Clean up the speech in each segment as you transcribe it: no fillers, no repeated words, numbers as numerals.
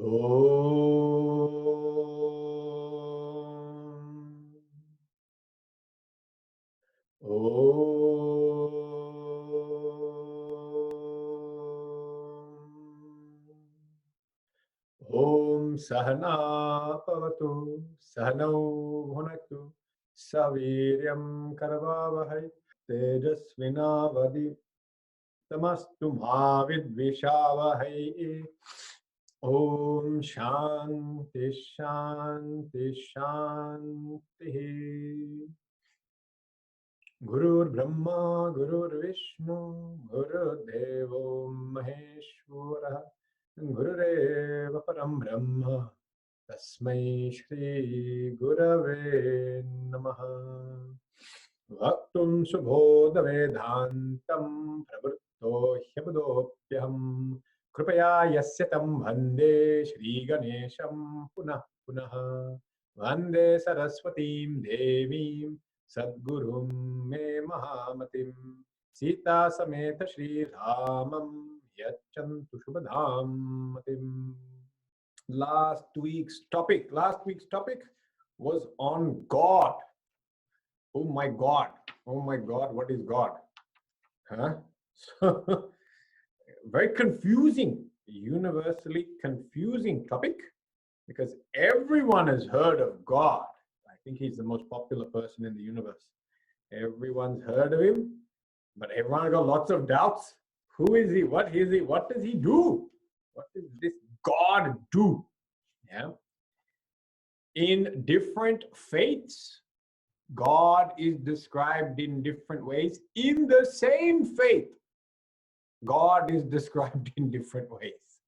Om. Om Sahana Pavatu Sahanau Bhunaktu Saviryam Karavavahai Tejasvinavadi Tamastu Mavidvishavahai. Om Shanti Shanti Shanti. Gurur Brahma Gurur Vishnu Gurur Devo Maheshwara Gurureva Param Brahma Tasmai Shri Gurave Namaha. Vaktum Subodha Vedantam Pravritto Hyabudopyam Kripaya Yasyatam Vande Shri Ganesham Punah Punah Vande Saraswatim Devim Sadgurum Me Mahamatim Sita Sameta Shri Ramam Yachantu Shubhadham Matim. Last week's topic was on God. Oh my God, what is God? Huh? So, very confusing, universally confusing topic, because everyone has heard of God. I think he's the most popular person in the universe. Everyone's heard of him, but everyone got lots of doubts. Who is he? What is he? What does he do? What does this God do? Yeah. In different faiths, God is described in different ways. In the same faith, God is described in different ways.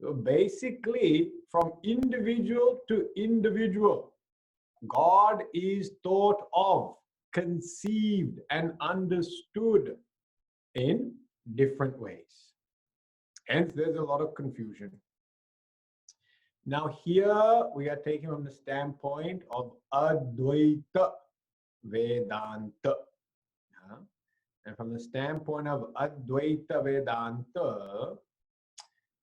So basically, from individual to individual, God is thought of, conceived, and understood in different ways. Hence, there's a lot of confusion. Now, here we are taking from the standpoint of Advaita Vedanta. And from the standpoint of Advaita Vedanta,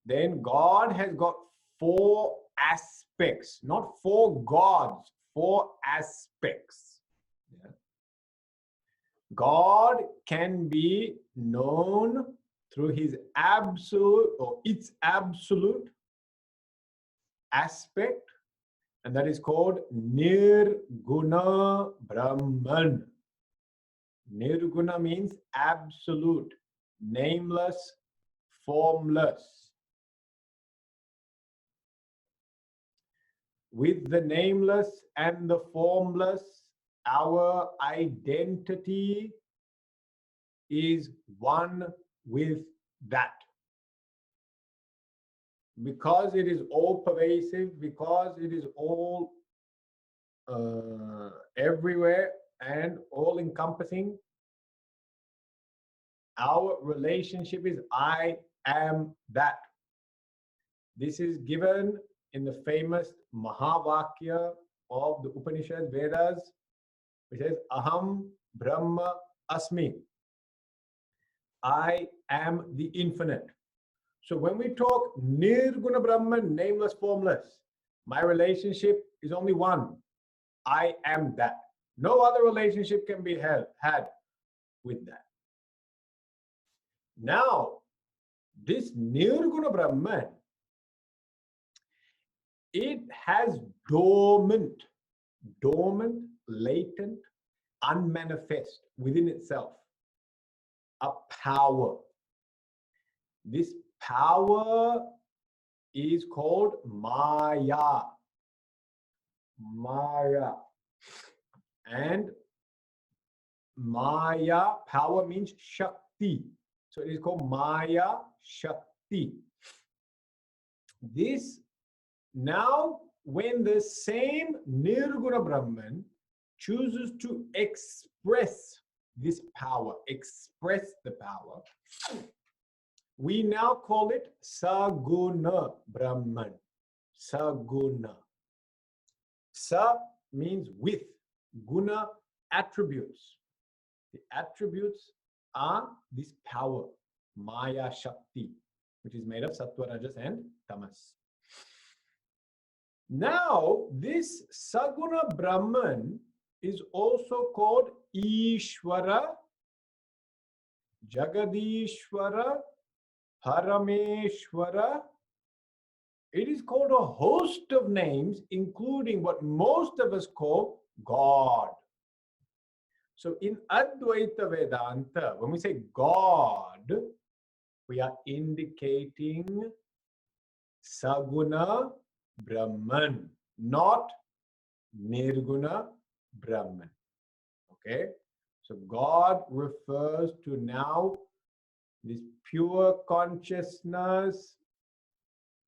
then God has got four aspects, not four gods, four aspects. Yeah. God can be known through his absolute or its absolute aspect, and that is called Nirguna Brahman. Nirguna means absolute, nameless, formless. With the nameless and the formless, our identity is one with that. Because it is all pervasive, because it is all everywhere and all encompassing, our relationship is I am that. This is given in the famous Mahavakya of the Upanishad Vedas, which says Aham Brahma Asmi. I am the infinite. So when we talk Nirguna Brahman, nameless, formless, my relationship is only one. I am that. No other relationship can be had with that. Now, this Nirguna Brahman, it has dormant, latent, unmanifest within itself a power. This power is called Maya. Maya. And Maya, power means Shakti. So it is called Maya Shakti. This now, when the same Nirguna Brahman chooses to express this power, express the power, we now call it Saguna Brahman. Saguna. Sa means with. Guna, attributes. The attributes are this power, Maya Shakti. which is made of sattva, rajas, and tamas. Now, this Saguna Brahman is also called Ishvara, Jagadishvara, Parameshvara. It is called a host of names, including what most of us call God. So in Advaita Vedanta, when we say God, we are indicating Saguna Brahman, not Nirguna Brahman. Okay? So God refers to now this pure consciousness,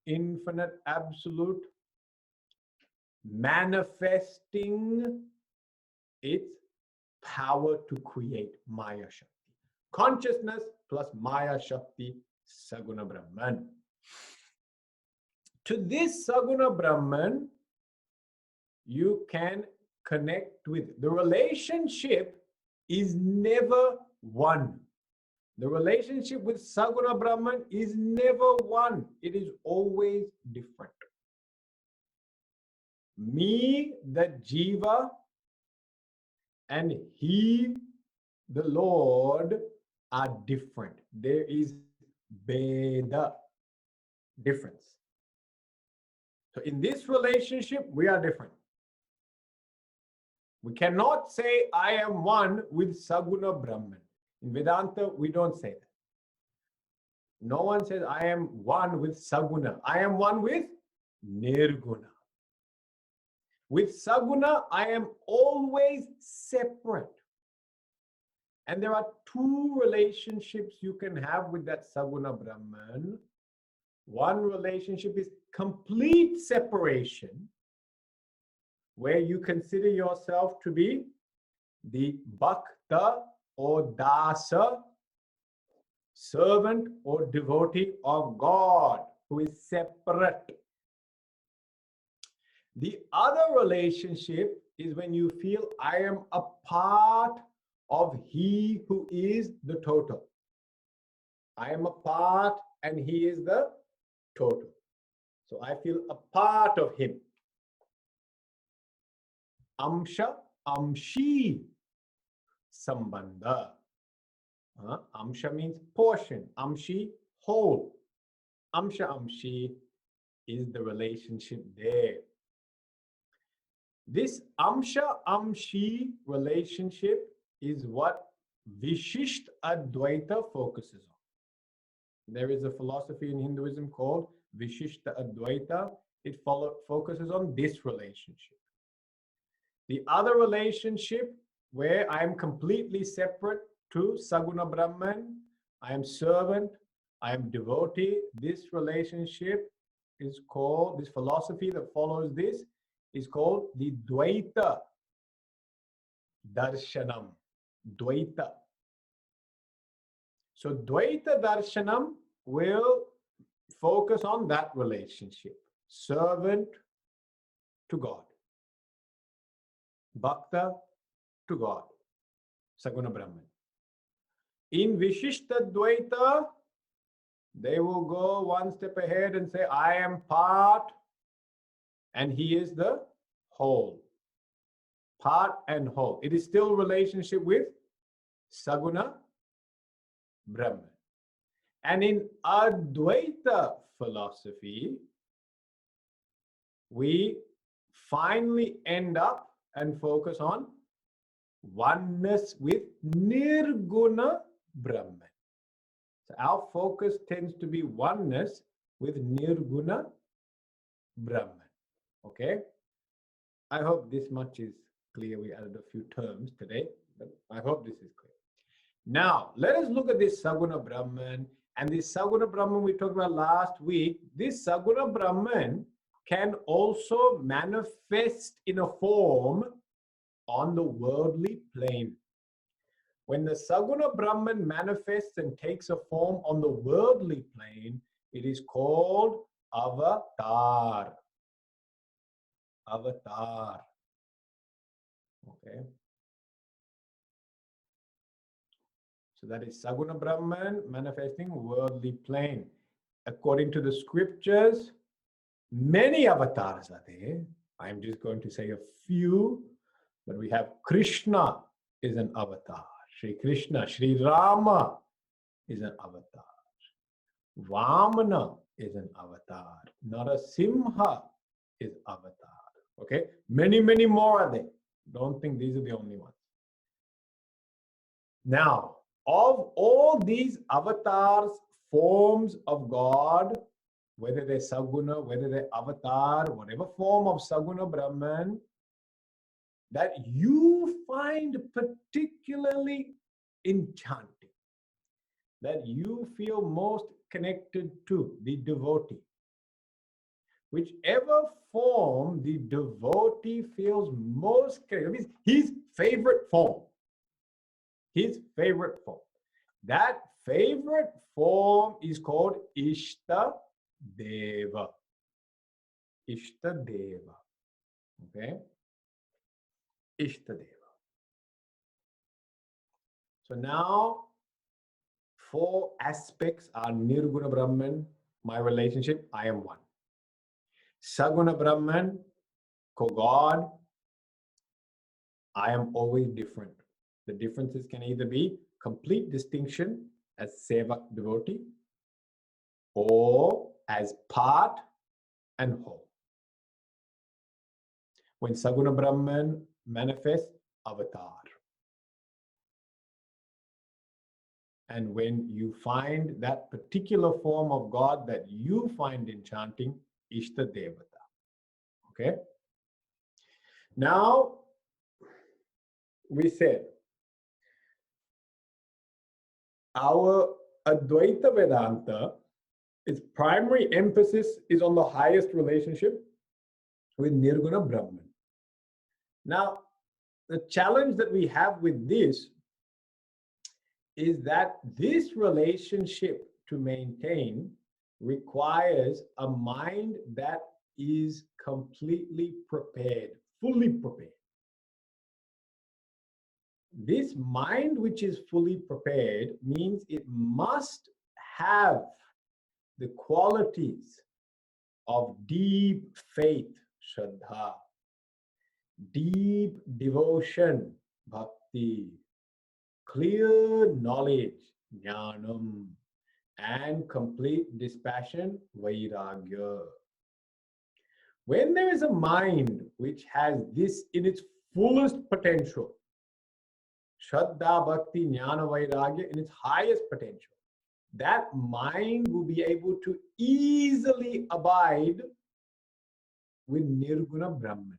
infinite absolute, manifesting its power to create Maya Shakti. Consciousness plus Maya Shakti, Saguna Brahman. To this Saguna Brahman, you can connect with. The relationship is never one. The relationship with Saguna Brahman is never one. It is always different. Me, the Jiva, and he, the Lord, are different. There is Veda, difference. So in this relationship, we are different. We cannot say I am one with Saguna Brahman. In Vedanta, we don't say that. No one says I am one with Saguna. I am one with Nirguna. With Saguna, I am always separate. And there are two relationships you can have with that Saguna Brahman. One relationship is complete separation, where you consider yourself to be the Bhakta or Dasa, servant or devotee of God, who is separate. The other relationship is when you feel I am a part of He who is the total. I am a part and He is the total. So I feel a part of Him. Amsha, Amshi, Sambandha. Amsha means portion. Amshi, whole. Amsha, Amshi is the relationship there. This Amsha, Amshi relationship is what Vishisht Advaita focuses on. There is a philosophy in Hinduism called Vishishta Advaita. It focuses on this relationship. The other relationship where I am completely separate to Saguna Brahman, I am servant, I am devotee. This relationship is called, this philosophy that follows this is called the Dvaita Darshanam. Dvaita. So Dvaita Darshanam will focus on that relationship. Servant to God. Bhakta to God. Saguna Brahman. In Vishishta Dvaita, they will go one step ahead and say, I am part and He is the whole. Part and whole. It is still relationship with Saguna Brahman. And in Advaita philosophy, we finally end up and focus on oneness with Nirguna Brahman. So our focus tends to be oneness with Nirguna Brahman. Okay? I hope this much is clear. We added a few terms today, but I hope this is clear. Now, let us look at this Saguna Brahman. And this Saguna Brahman we talked about last week. This Saguna Brahman can also manifest in a form on the worldly plane. When the Saguna Brahman manifests and takes a form on the worldly plane, it is called avatar. Avatar. Okay. So that is Saguna Brahman manifesting worldly plane. according to the scriptures, many avatars are there. I'm just going to say a few, but we have Krishna is an avatar. Sri Krishna, Sri Rama is an avatar. Vamana is an avatar. Narasimha is avatar. Okay, many, many more are there. Don't think these are the only ones. Now, of all these avatars, forms of God, whether they're Saguna, whether they're avatar, whatever form of Saguna Brahman, that you find particularly enchanting, that you feel most connected to, the devotee. Whichever form the devotee feels most connected, means his favorite form. His favorite form. That favorite form is called Ishta Deva. Ishta Deva. Okay? Ishta Deva. So now, 4 aspects are Nirguna Brahman, my relationship, I am one. Saguna Brahman, co-God, I am always different. The differences can either be complete distinction as Sevak devotee or as part and whole. When Saguna Brahman manifests, avatar. And when you find that particular form of God that you find enchanting, Ishta Devata. Okay? Now, we said, our Advaita Vedanta, its primary emphasis is on the highest relationship with Nirguna Brahman. Now, the challenge that we have with this is that this relationship to maintain requires a mind that is completely prepared, fully prepared. This mind which is fully prepared means it must have the qualities of deep faith, Shraddha, deep devotion, Bhakti, clear knowledge, Jnanam, and complete dispassion, Vairagya. When there is a mind which has this in its fullest potential, Shraddha, Bhakti, Jnana, Vairagya in its highest potential, that mind will be able to easily abide with Nirguna Brahman.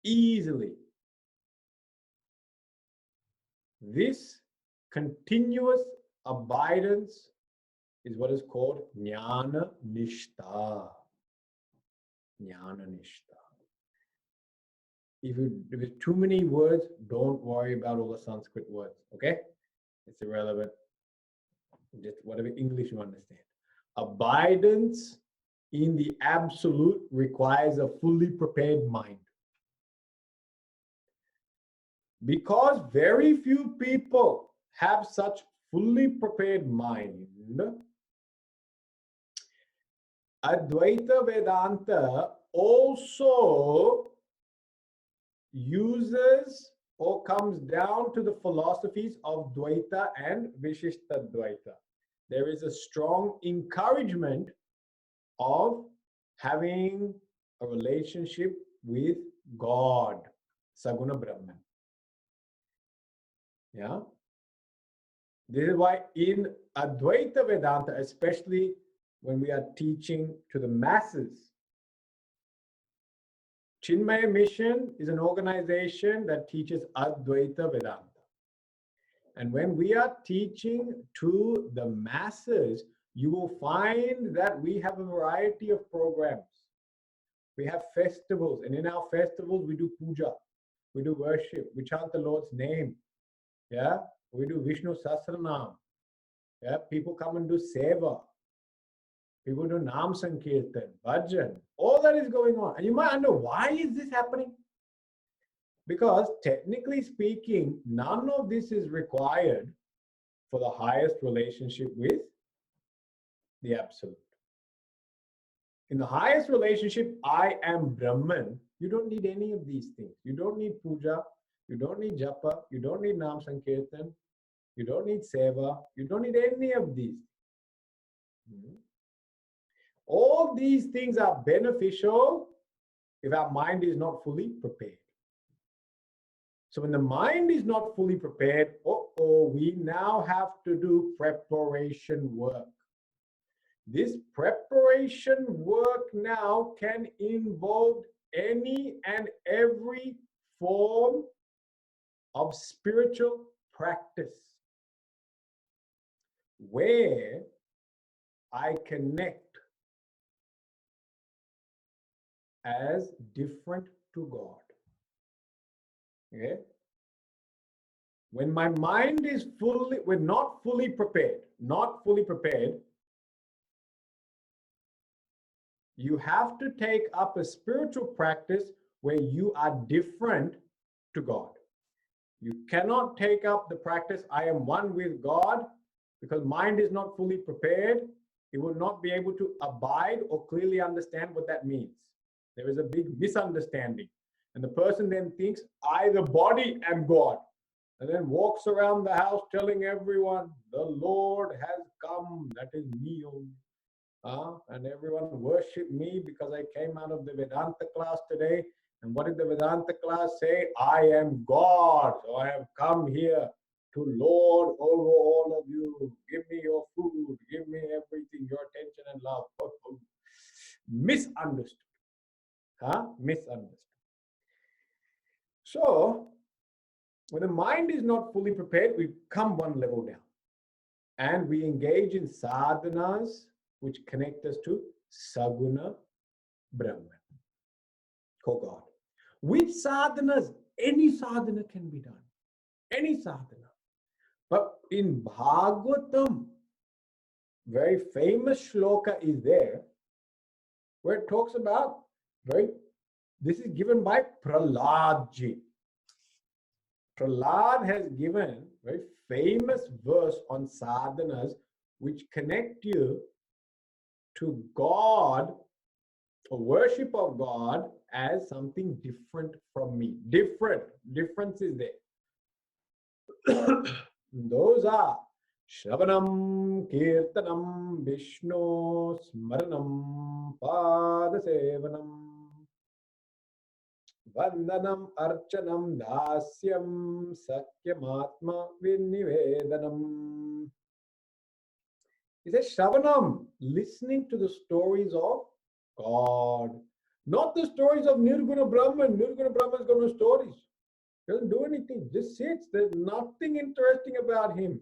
Easily. This continuous abidance is what is called Jnana Nishtha. Jnana Nishtha. If it's too many words, don't worry about all the Sanskrit words, okay? It's irrelevant. Just whatever English you understand. Abidance in the absolute requires a fully prepared mind. Because very few people have such fully prepared mind, Advaita Vedanta also uses or comes down to the philosophies of Dvaita and Vishishta Dvaita. There is a strong encouragement of having a relationship with God, Saguna Brahman. Yeah. This is why in Advaita Vedanta, especially when we are teaching to the masses, Chinmaya Mission is an organization that teaches Advaita Vedanta. And when we are teaching to the masses, you will find that we have a variety of programs. We have festivals, and in our festivals, we do puja, we do worship, we chant the Lord's name. Yeah, we do Vishnu Sahasranam. Yeah, people come and do seva. People do Nam Sankirtan, Bhajan. All that is going on. And you might wonder, why is this happening? Because technically speaking, none of this is required for the highest relationship with the absolute. In the highest relationship, I am Brahman, you don't need any of these things. You don't need puja, you don't need japa, you don't need nam sankirtan, you don't need seva, you don't need any of these. All these things are beneficial if our mind is not fully prepared. So when the mind is not fully prepared, we now have to do preparation work. This preparation work now can involve any and every form of spiritual practice where I connect as different to God. Okay? When my mind is we're not fully prepared, you have to take up a spiritual practice where you are different to God. You cannot take up the practice, I am one with God, because mind is not fully prepared. It will not be able to abide or clearly understand what that means. There is a big misunderstanding. And the person then thinks, I, the body, am God. And then walks around the house telling everyone, the Lord has come, that is me only. And everyone worship me because I came out of the Vedanta class today. And what did the Vedanta class say? I am God. So I have come here to lord over all of you. Give me your food. Give me everything, your attention and love. Misunderstood. Misunderstood. So, when the mind is not fully prepared, we come one level down. And we engage in sadhanas which connect us to Saguna Brahman, called God. With sadhanas, any sadhana can be done. Any sadhana. But in Bhagavatam, very famous shloka is there, where it talks about, this is given by Praladji. Prahlad has given a very famous verse on sadhanas which connect you to God, a worship of God as something different from me. Difference is there. Those are Shravanam, Kirtanam, Vishnu, Smaranam, Padasevanam, Vandanam, Archanam, Dasyam, Sakyamatma, Vinivedanam. He says Shravanam, listening to the stories of God, not the stories of Nirguna Brahman. Nirguna Brahman has got no stories. He doesn't do anything, just sits. There's nothing interesting about him.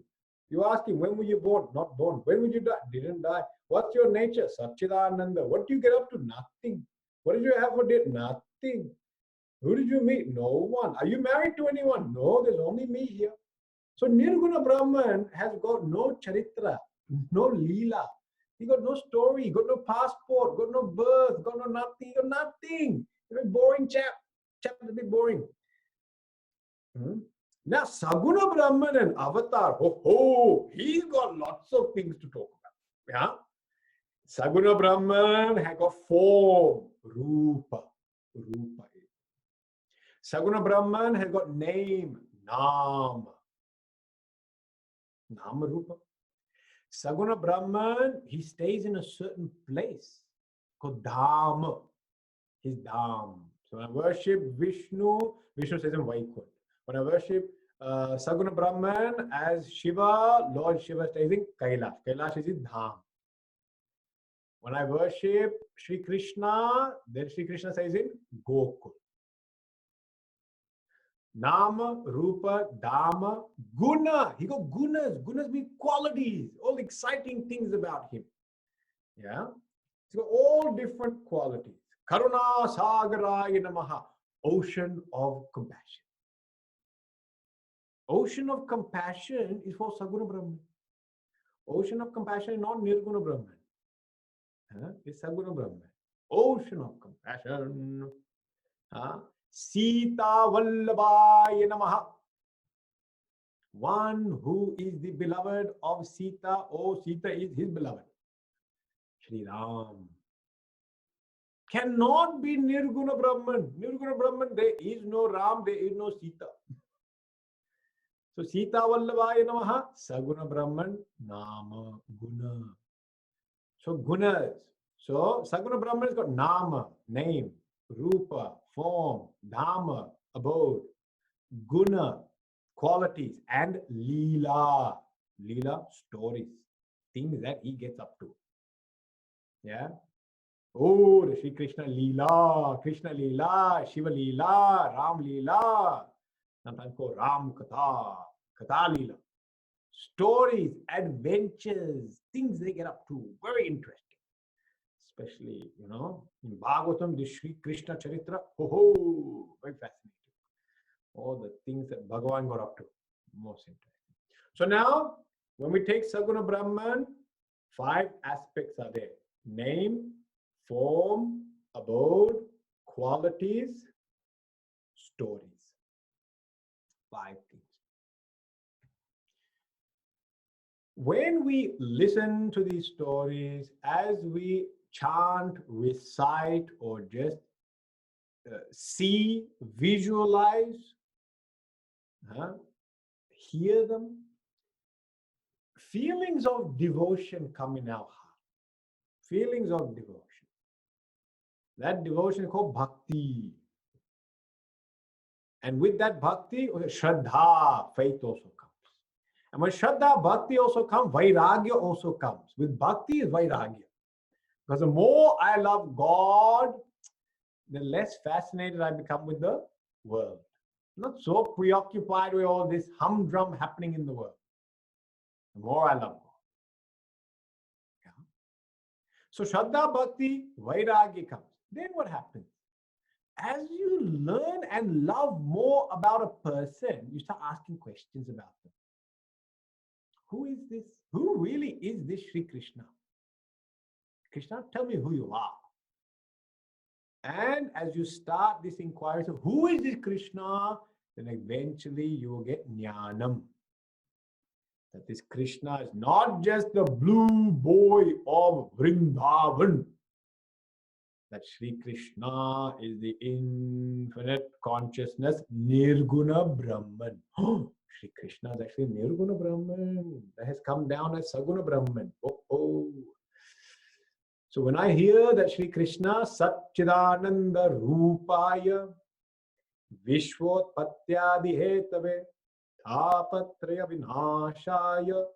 You ask him, when were you born? Not born. When would you die? Didn't die. What's your nature? Satchidananda. What do you get up to? Nothing. What did you have for dinner? Nothing. Who did you meet? No one. Are you married to anyone? No, there's only me here. So Nirguna Brahman has got no charitra, no leela. He got no story, got no passport, got no birth, got no nothing, got nothing. He's a boring chap. Chap's a bit boring. Now, Saguna Brahman and Avatar, he's got lots of things to talk about. Yeah? Saguna Brahman has got form, Rupa. Saguna Brahman has got name, Nama. Nama Rupa. Saguna Brahman, he stays in a certain place called Dham. His Dham. So when I worship Vishnu, Vishnu stays in Vaikunth. When I worship Saguna Brahman as Shiva, Lord Shiva stays in Kailash. Kailash is his Dham. When I worship Sri Krishna, then Sri Krishna stays in Gokul. Nama, Rupa, Dhamma, Guna. He got gunas. Gunas mean qualities, all exciting things about him. Yeah? He's got all different qualities. Karuna Sagaraya Namaha, ocean of compassion. Ocean of compassion is for Saguna Brahman. Ocean of compassion is not Nirguna Brahman. It's Saguna Brahman. Ocean of compassion. Sita Vallabhaya Namaha. One who is the beloved of Sita. Oh, Sita is his beloved. Sri Ram. Cannot be Nirguna Brahman. Nirguna Brahman, there is no Ram, there is no Sita. So Sita Vallabhaya Namaha, Saguna Brahman, Nama, Guna. So Gunas. So Saguna Brahman has got Nama, name, Rupa, form, Dhamma, abode, Guna, qualities, and Leela. Leela, stories, things that he gets up to. Yeah. Oh, the Sri Krishna Leela, Shiva Leela, Ram Leela. Sometimes called Ram Katha, Katha Leela. Stories, adventures, things they get up to. Very interesting. Especially, in Bhagavatam, the Sri Krishna Charitra. Oh, very fascinating. All the things that Bhagavan got up to. Most interesting. So now, when we take Saguna Brahman, 5 aspects are there. Name, form, abode, qualities, stories. 5 things. When we listen to these stories, as we chant, recite, or just see, visualize, hear them, feelings of devotion come in our heart. Feelings of devotion. That devotion is called bhakti. And with that bhakti, Shraddha, faith also comes. And when Shraddha, bhakti also comes, vairagya also comes. With bhakti is vairagya. Because the more I love God, the less fascinated I become with the world. I'm not so preoccupied with all this humdrum happening in the world. The more I love God. Yeah. So Shraddha, bhakti, vairagya comes. Then what happens? As you learn and love more about a person, you start asking questions about them. Who is this? Who really is this Sri Krishna? Krishna, tell me who you are. And as you start this inquiry, so who is this Krishna? Then eventually you will get jnanam. That this Krishna is not just the blue boy of Vrindavan. That Sri Krishna is the infinite consciousness, Nirguna Brahman. Sri Krishna is actually Nirguna Brahman. That has come down as Saguna Brahman. So when I hear that Sri Krishna Satchidananda Rupaya Vishwotpatyadi Hetave Tapatraya Vinashaya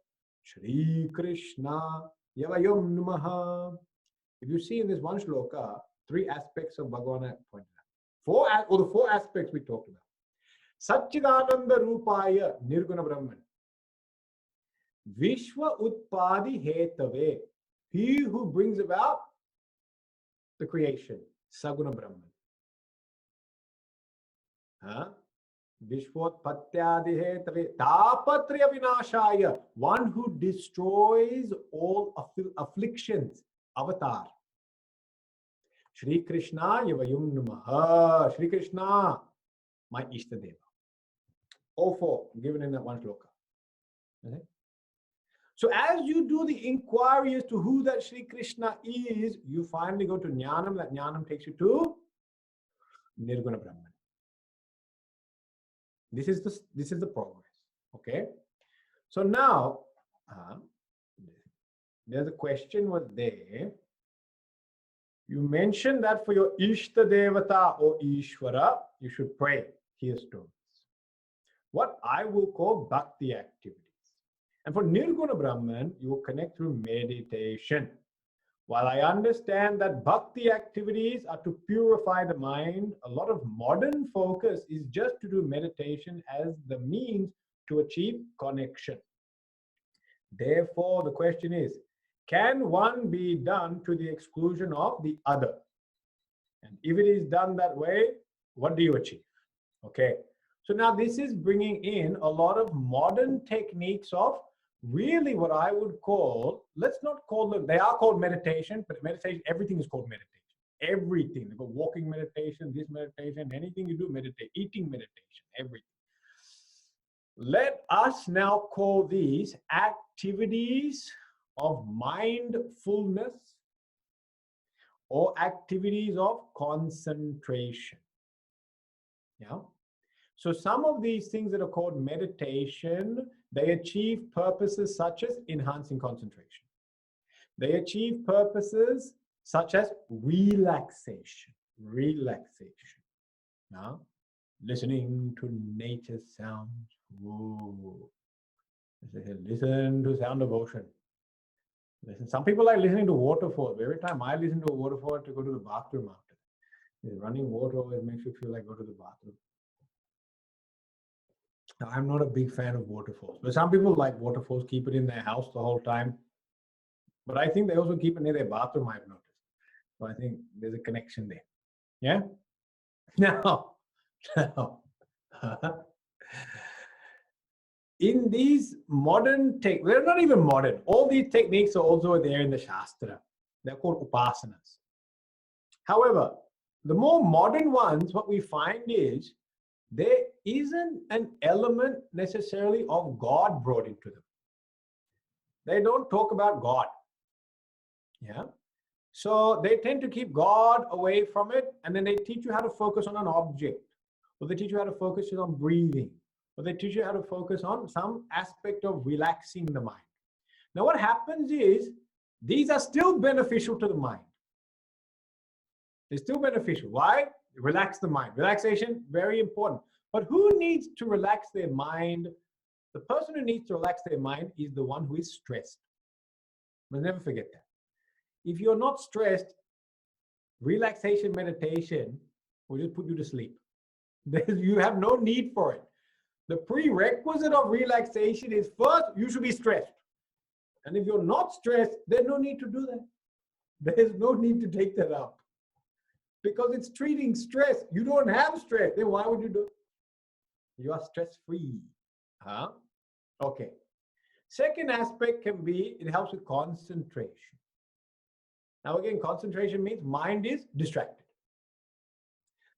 Sri Krishna Yavayom Namaha. If you see in this one shloka, 3 aspects of Bhagavan pointed out. The 4 aspects we talked about. Satchidananda Rupaya Nirguna Brahman. Vishwa Utpadi Hetave. He who brings about the creation. Saguna Brahman. Vishwotpatyadi Hetave. Tapatriya Vinashaya. One who destroys all afflictions. Avatar. Shri Krishna Yavayum Namaha. Shri Krishna, my Ishtadeva. All 4 given in that one shloka. Okay? So as you do the inquiry as to who that Shri Krishna is, you finally go to Jnanam. That Jnanam takes you to Nirguna Brahman. This is the progress. Okay. So now, there's a question was there. You mentioned that for your Ishta Devata or Ishvara, you should pray, hear stories. What I will call bhakti activities. And for Nirguna Brahman, you will connect through meditation. While I understand that bhakti activities are to purify the mind, a lot of modern focus is just to do meditation as the means to achieve connection. Therefore, the question is, can one be done to the exclusion of the other? And if it is done that way, what do you achieve? Okay. So now this is bringing in a lot of modern techniques of really what I would call, let's not call them, they are called meditation, but meditation, everything is called meditation. Everything. They've got walking meditation, this meditation, anything you do, meditate, eating meditation, everything. Let us now call these activities of mindfulness or activities of concentration. Yeah. So some of these things that are called meditation, they achieve purposes such as enhancing concentration. They achieve purposes such as relaxation. Now, listening to nature sounds. Whoa. Listen to sound of ocean. Listen. Some people like listening to waterfalls. Every time I listen to a waterfall, to go to the bathroom after. The running water always makes you feel like go to the bathroom. Now, I'm not a big fan of waterfalls, but some people like waterfalls, keep it in their house the whole time. But I think they also keep it near their bathroom, I've noticed. So I think there's a connection there. Yeah? Now, in these modern they're not even modern. All these techniques are also there in the Shastra. They're called upasanas. However, the more modern ones, what we find is there isn't an element necessarily of God brought into them. They don't talk about God. Yeah. So they tend to keep God away from it, and then they teach you how to focus on an object, or they teach you how to focus on breathing, or they teach you how to focus on some aspect of relaxing the mind. Now, what happens is these are still beneficial to the mind. They're still beneficial. Why? Relax the mind. Relaxation, very important. But who needs to relax their mind? The person who needs to relax their mind is the one who is stressed. But never forget that. If you're not stressed, relaxation meditation will just put you to sleep. You have no need for it. The prerequisite of relaxation is first, you should be stressed. And if you're not stressed, there's no need to do that. There's no need to take that up. Because it's treating stress. You don't have stress. Then why would you do it? You are stress-free. Huh? Okay. Second aspect can be, it helps with concentration. Now again, concentration means mind is distracted.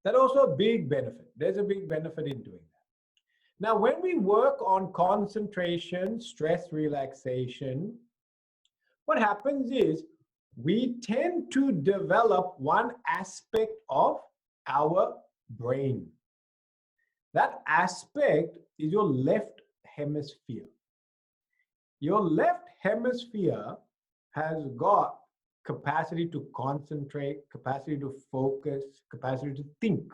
That's also a big benefit. There's a big benefit in doing that. Now, when we work on concentration, stress relaxation, what happens is we tend to develop one aspect of our brain. That aspect is your left hemisphere. Your left hemisphere has got capacity to concentrate, capacity to focus, capacity to think.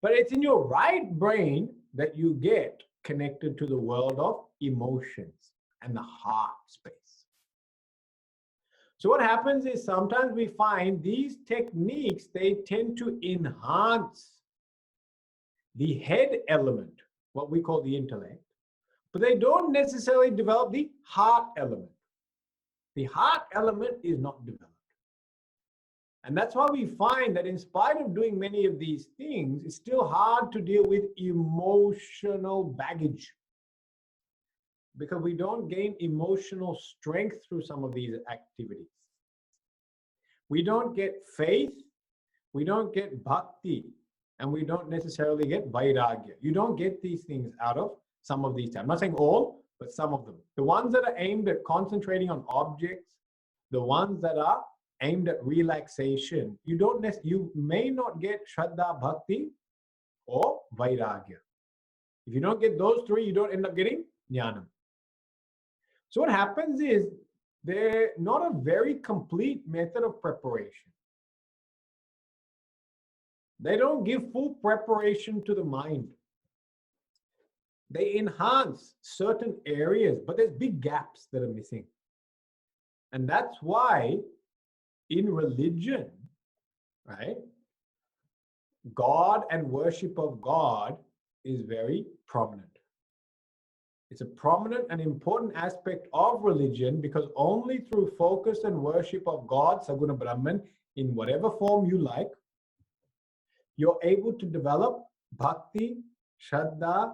But it's in your right brain that you get connected to the world of emotions and the heart space. So what happens is sometimes we find these techniques, they tend to enhance the head element, what we call the intellect, but they don't necessarily develop the heart element. The heart element is not developed. And that's why we find that in spite of doing many of these things, it's still hard to deal with emotional baggage, because we don't gain emotional strength through some of these activities. We don't get faith, we don't get bhakti, and we don't necessarily get vairagya. You don't get these things out of some of these. I'm not saying all, but some of them. The ones that are aimed at concentrating on objects, the ones that are aimed at relaxation, you may not get Shraddha, Bhakti, or Vairagya. If you don't get those three, you don't end up getting Jnanam. So what happens is they're not a very complete method of preparation. They don't give full preparation to the mind. They enhance certain areas, but there's big gaps that are missing. And that's why in religion, right, God and worship of God is very prominent. It's a prominent and important aspect of religion, because only through focus and worship of God, Saguna Brahman, in whatever form you like, you're able to develop bhakti, shraddha,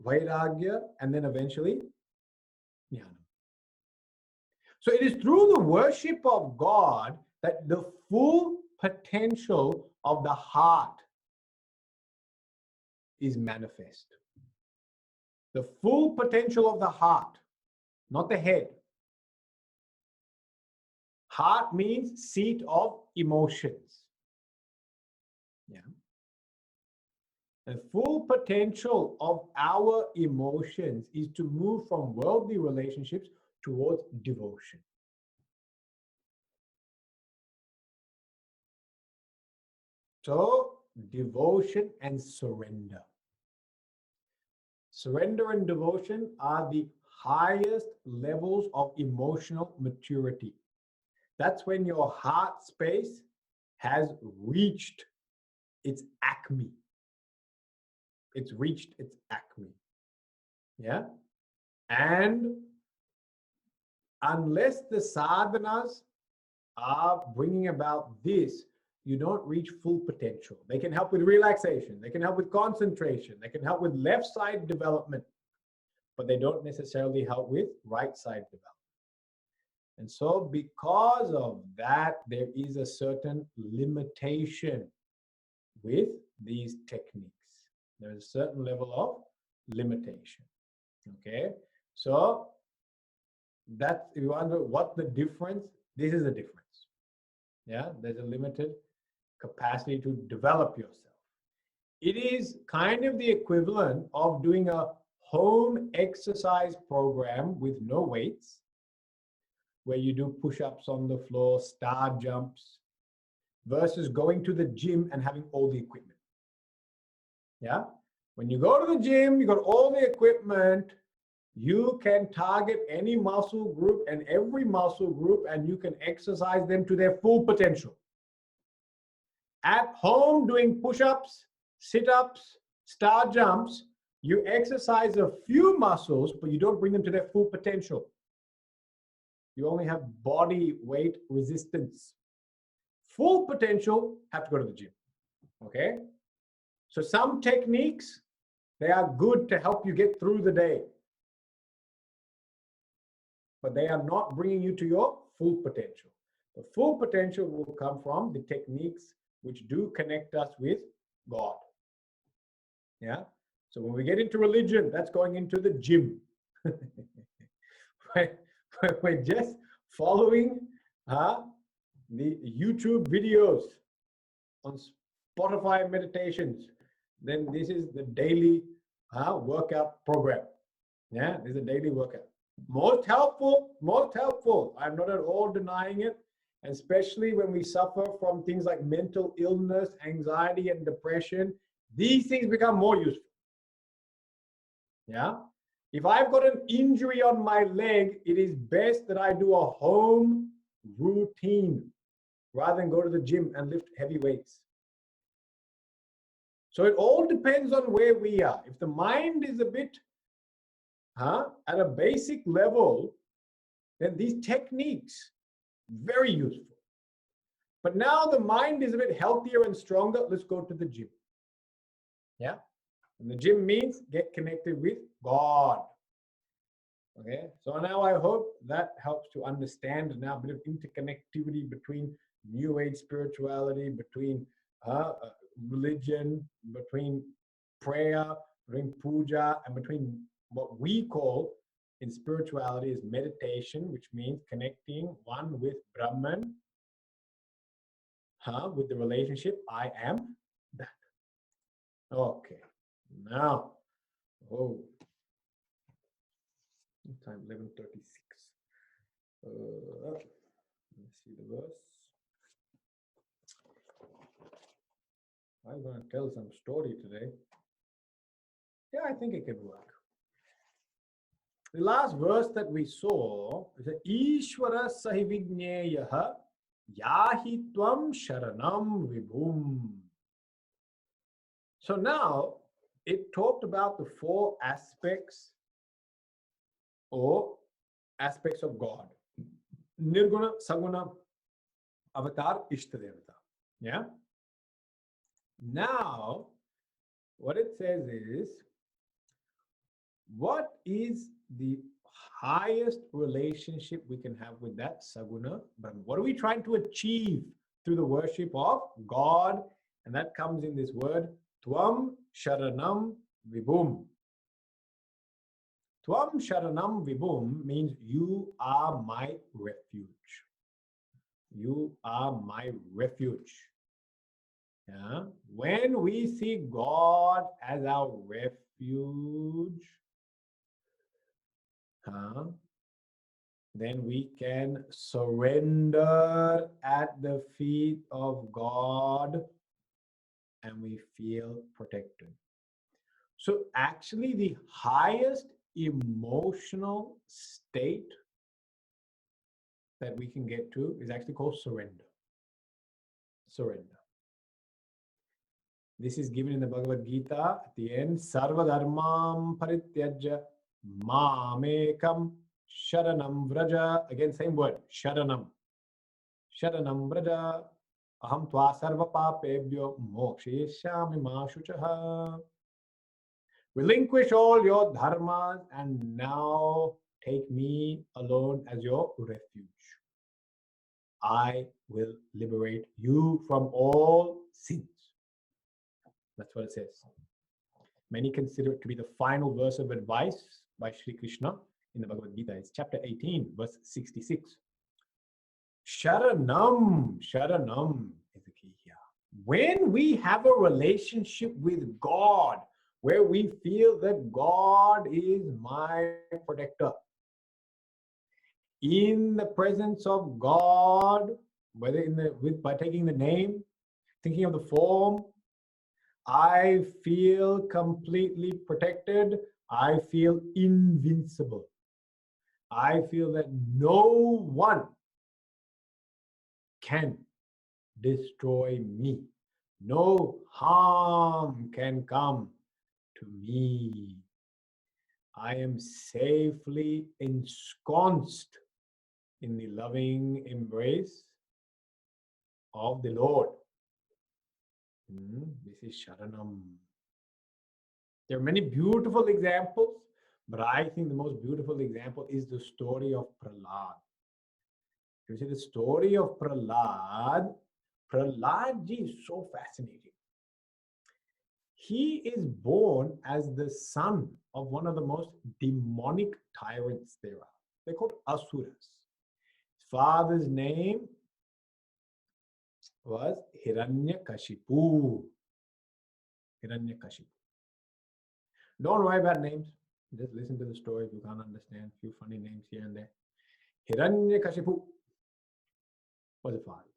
vairagya, and then eventually jnana. So it is through the worship of God that the full potential of the heart is manifest. The full potential of the heart, not the head. Heart means seat of emotions. Yeah. The full potential of our emotions is to move from worldly relationships towards devotion. So, devotion and surrender. Surrender and devotion are the highest levels of emotional maturity. That's when your heart space has reached its acme. It's reached its acme. Yeah. And unless the sadhanas are bringing about this, you don't reach full potential. They can help with relaxation, they can help with concentration, they can help with left side development, but they don't necessarily help with right side development. And so, because of that, there is a certain limitation with these techniques. There's a certain level of limitation. Okay, so that's, if you wonder what the difference, this is the difference. Yeah, there's a limited capacity to develop yourself. It is kind of the equivalent of doing a home exercise program with no weights, where you do push-ups on the floor, star jumps, versus going to the gym and having all the equipment. Yeah, when you go to the gym, you got all the equipment, you can target any muscle group and every muscle group, and you can exercise them to their full potential. At home, doing push-ups, sit-ups, star jumps, you exercise a few muscles, but you don't bring them to their full potential. You only have body weight resistance. Full potential, have to go to the gym. Okay? So some techniques, they are good to help you get through the day, but they are not bringing you to your full potential. The full potential will come from the techniques which do connect us with God. Yeah. So when we get into religion, that's going into the gym. We're just following the YouTube videos on Spotify meditations. Then this is the daily workout program. Yeah, this is a daily workout. Most helpful, most helpful. I'm not at all denying it. Especially when we suffer from things like mental illness, anxiety, and depression, these things become more useful. Yeah. If I've got an injury on my leg, it is best that I do a home routine rather than go to the gym and lift heavy weights. So it all depends on where we are. If the mind is a bit at a basic level, then these techniques, very useful. But now the mind is a bit healthier and stronger, let's go to the gym. Yeah. And the gym means get connected with God. Okay. So now I hope that helps to understand now a bit of interconnectivity between New Age spirituality, between religion, between prayer, between puja, and between what we call in spirituality is meditation, which means connecting one with Brahman, with the relationship I am that. Okay, now, time 11:36. Let's see the verse. I'm going to tell some story today. Yeah, I think it could work. The last verse that we saw is Ishvara Sahivigneyaha Yahi Tvam Sharanam Vibhum. So now it talked about the four aspects or aspects of God. Nirguna, Saguna, Avatar, Ishtadevata. Yeah. Now, what it says is, what is the highest relationship we can have with that Saguna Brahma? What are we trying to achieve through the worship of God? And that comes in this word, Tvam Sharanam Vibhum. Tvam Sharanam Vibhum means you are my refuge. You are my refuge. Yeah? When we see God as our refuge, then we can surrender at the feet of God and we feel protected. So, actually, the highest emotional state that we can get to is actually called surrender. Surrender. This is given in the Bhagavad Gita at the end. Sarva dharmam parityajya mamekam sharanam vraja. Again, same word, sharanam. Sharanam vraja aham tva sarva papebhyo mokshayishyami ma shuchaha. Relinquish all your dharmas and now take me alone as your refuge. I will liberate you from all sins. That's what it says. Many consider it to be the final verse of advice by Sri Krishna in the Bhagavad Gita. It's chapter 18, verse 66. Sharanam, Sharanam is the key here. When we have a relationship with God, where we feel that God is my protector, in the presence of God, whether by taking the name, thinking of the form, I feel completely protected. I feel invincible. I feel that no one can destroy me. No harm can come to me. I am safely ensconced in the loving embrace of the Lord. This is Sharanam. There are many beautiful examples, but I think the most beautiful example is the story of Prahlad. You see, the story of Prahlad, Prahlad ji is so fascinating. He is born as the son of one of the most demonic tyrants there are. They're called Asuras. His father's name was Hiranyakashipu. Hiranyakashipu. Don't worry about names. Just listen to the story if you can't understand. A few funny names here and there. Hiranyakashipu was a father.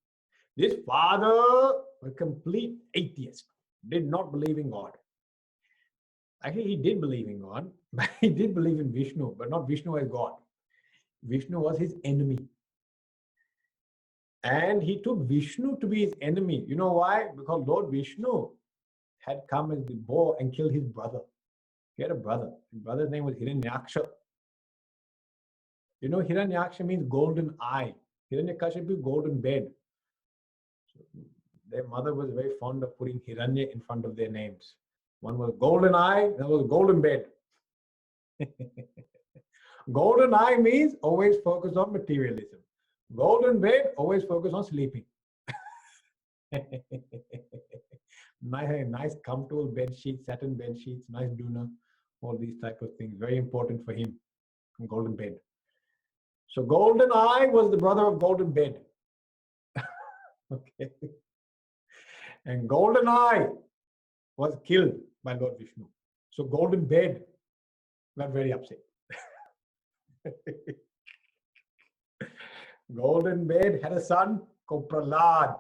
This father was a complete atheist, did not believe in God. Actually, he did believe in God, but he did believe in Vishnu, but not Vishnu as God. Vishnu was his enemy. And he took Vishnu to be his enemy. You know why? Because Lord Vishnu had come as the boar and killed his brother. He had a brother. His brother's name was Hiranyaksha. You know, Hiranyaksha means golden eye. Hiranyakashipu, golden bed. So their mother was very fond of putting Hiranya in front of their names. One was golden eye, that was golden bed. Golden eye means always focus on materialism. Golden bed, always focus on sleeping. Nice comfortable bed sheets, satin bed sheets, nice doona, all these type of things. Very important for him. Golden bed. So golden eye was the brother of golden bed. Okay. And golden eye was killed by Lord Vishnu. So golden bed got very upset. Golden bed had a son called Prahlad.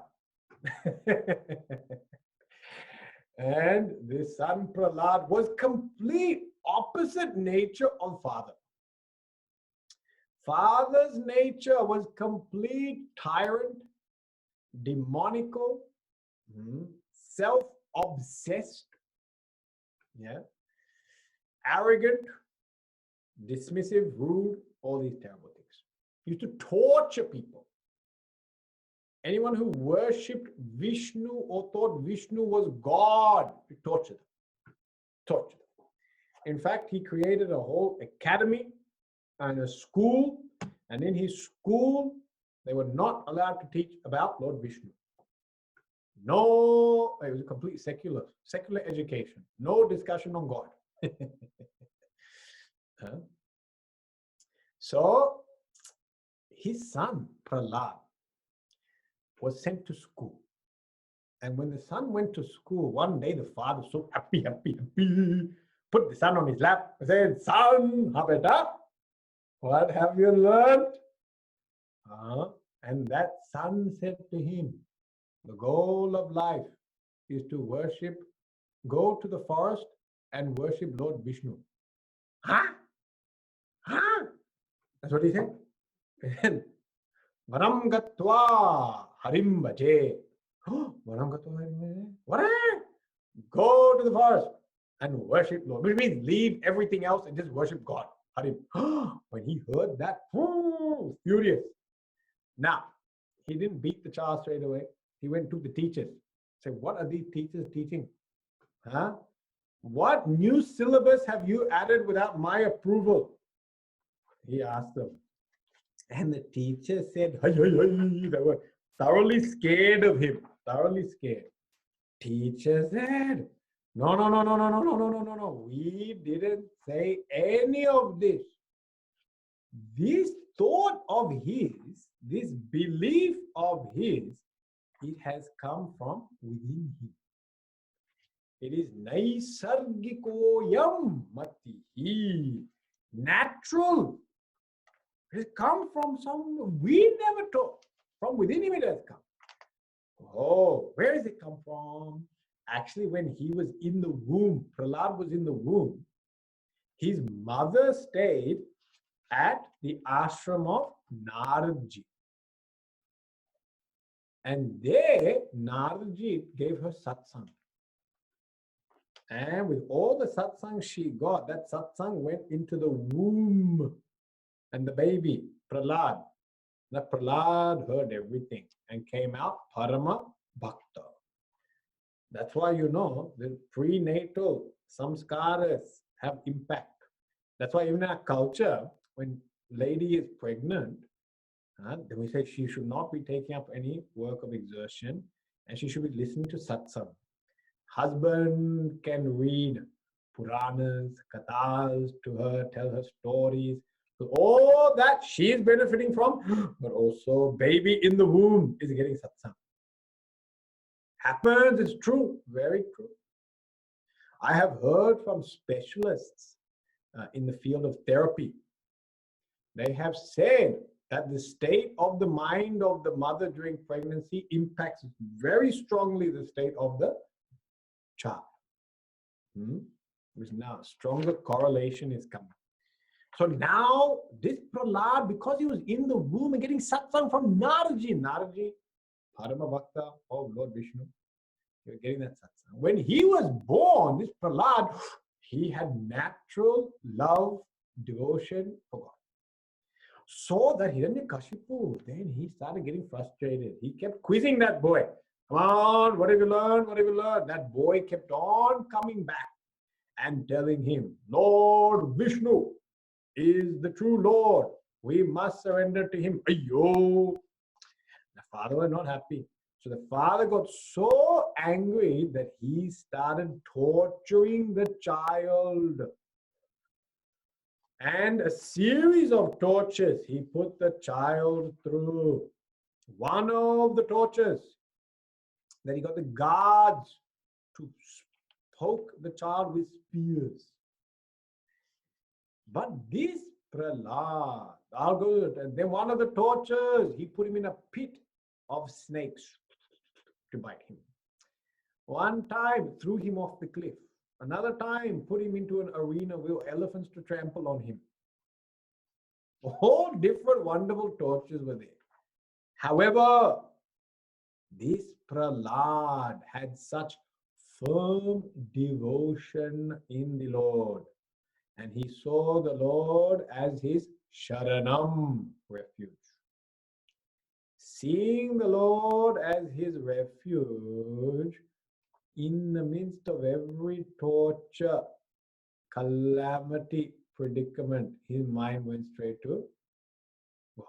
And this son Prahlad was complete opposite nature of father. Father's nature was complete tyrant, demonical, self-obsessed, arrogant, dismissive, rude, all these terrible things. He used to torture people. Anyone who worshipped Vishnu or thought Vishnu was God, he tortured them. Tortured them. In fact, he created a whole academy and a school, and in his school, they were not allowed to teach about Lord Vishnu. No, it was a complete secular education. No discussion on God. So, his son, Prahlad, was sent to school. And when the son went to school, one day the father, so happy, put the son on his lap and said, "Son, ha beta, what have you learned?" And that son said to him, "The goal of life is to worship, go to the forest and worship Lord Vishnu." Huh? Huh? That's what he said. And Vanam gatva harim bhaje. Vanam gatva harim bhaje. What? Go to the forest and worship Lord. Which means leave everything else and just worship God. Harim. When he heard that, furious. Now, he didn't beat the child straight away. He went to the teachers. Said, "What are these teachers teaching? Huh? What new syllabus have you added without my approval?" He asked them. And the teacher said, "Hey, hey, hey." They were thoroughly scared of him. Thoroughly scared. Teacher said, "No, no, no, no, no, no, no, no, no, no, no. We didn't say any of this. This thought of his, this belief of his, it has come from within him. It is naisargikoyam matihi, natural. It has come from some we never taught. From within him it has come. Oh, where does it come from? Actually, when he was in the womb, Prahlad was in the womb, his mother stayed at the ashram of Naradji. And there, Naradji gave her satsang. And with all the satsang she got, that satsang went into the womb. And the baby, Prahlad, that Prahlad heard everything and came out Parama Bhakta. That's why you know the prenatal samskaras have impact. That's why even in our culture, when lady is pregnant, then we say she should not be taking up any work of exertion and she should be listening to satsang. Husband can read Puranas, Kathas to her, tell her stories. So all that she is benefiting from, but also baby in the womb is getting satsang. Happens, it's true, very true. I have heard from specialists in the field of therapy. They have said that the state of the mind of the mother during pregnancy impacts very strongly the state of the child. Which now stronger correlation is coming. So now this Prahlad, because he was in the womb and getting satsang from Naradji, Parama Bhakta of Lord Vishnu, he was getting that satsang. When he was born, this Prahlad, he had natural love, devotion for God. So that Hiranyakashipu, then he started getting frustrated. He kept quizzing that boy. "Come on, what have you learned? What have you learned?" That boy kept on coming back and telling him, "Lord Vishnu is the true Lord. We must surrender to him." Ayyo! The father was not happy. So the father got so angry that he started torturing the child. And a series of tortures he put the child through. One of the tortures that he got the guards to poke the child with spears. But this Prahlad, and then one of the tortures, he put him in a pit of snakes to bite him. One time, threw him off the cliff. Another time, put him into an arena with elephants to trample on him. All different wonderful tortures were there. However, this Prahlad had such firm devotion in the Lord. And he saw the Lord as his Sharanam, refuge. Seeing the Lord as his refuge, in the midst of every torture, calamity, predicament, his mind went straight to God.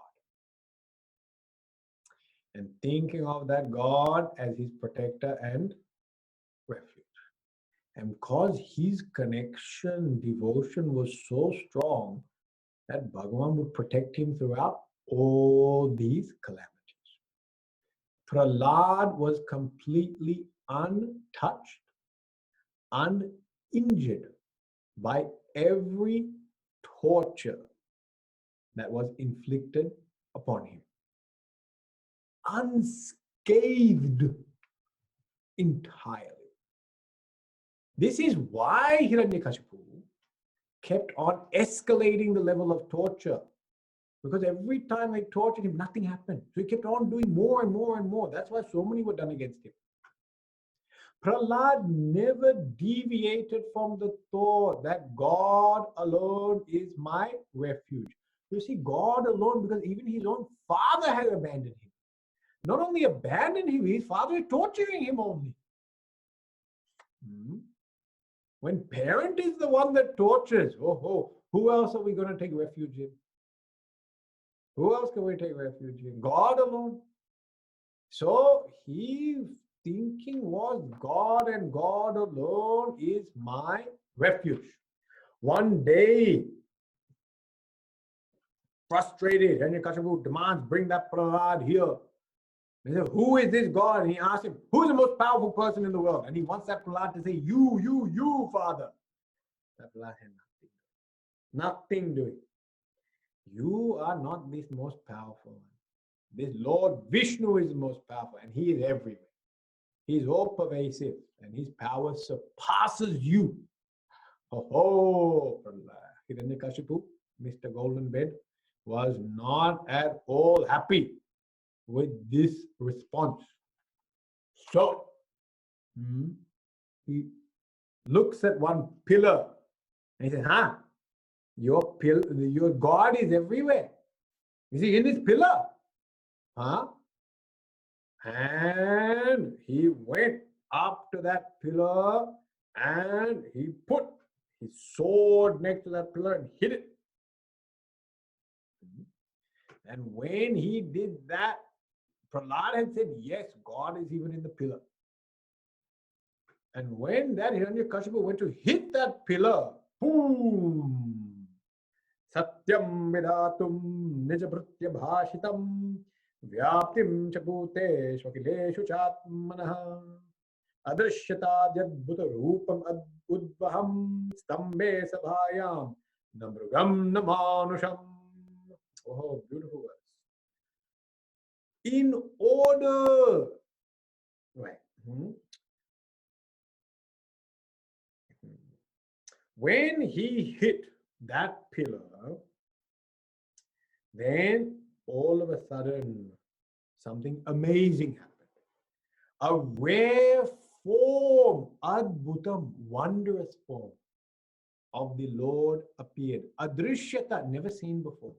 And thinking of that God as his protector and refuge. And because his connection, devotion was so strong, that Bhagavan would protect him throughout all these calamities. Prahlad was completely untouched, uninjured by every torture that was inflicted upon him. Unscathed entirely. This is why Hiranyakashipu kept on escalating the level of torture. Because every time they tortured him, nothing happened. So he kept on doing more and more and more. That's why so many were done against him. Prahlad never deviated from the thought that God alone is my refuge. You see, God alone, because even his own father had abandoned him. Not only abandoned him, his father is torturing him only. When parent is the one that tortures, who else are we going to take refuge in? Who else can we take refuge in? God alone. So his thinking was God and God alone is my refuge. One day, frustrated, Hiranyakashipu demands, bring that Prahlad here. He said, who is this God? And he asked him, who is the most powerful person in the world? And he wants that Prahlad to say, you, Father. That Prahlad had nothing doing. You are not this most powerful one. This Lord Vishnu is the most powerful, and he is everywhere. He is all pervasive, and his power surpasses you. Hiranyakashipu, Mr. Golden Bed, was not at all happy with this response. So, he looks at one pillar and he says, your God is everywhere. Is he in this pillar? And he went up to that pillar and he put his sword next to that pillar and hit it. And when he did that, Prahlad had said, yes, God is even in the pillar. And when that Hiranyakashipu went to hit that pillar, boom! Satyam vidatum nijabhritya bhashitam vyaptim chabhute shvakileshu chatmanaha adrishyata jadbhuta rupam udvaham stambe sabhayam namrugam namanusham. Oh, beautiful words. In order, right? When he hit that pillar, then all of a sudden something amazing happened. A rare form, adbhutam, wondrous form of the Lord appeared. Adrishyata, never seen before.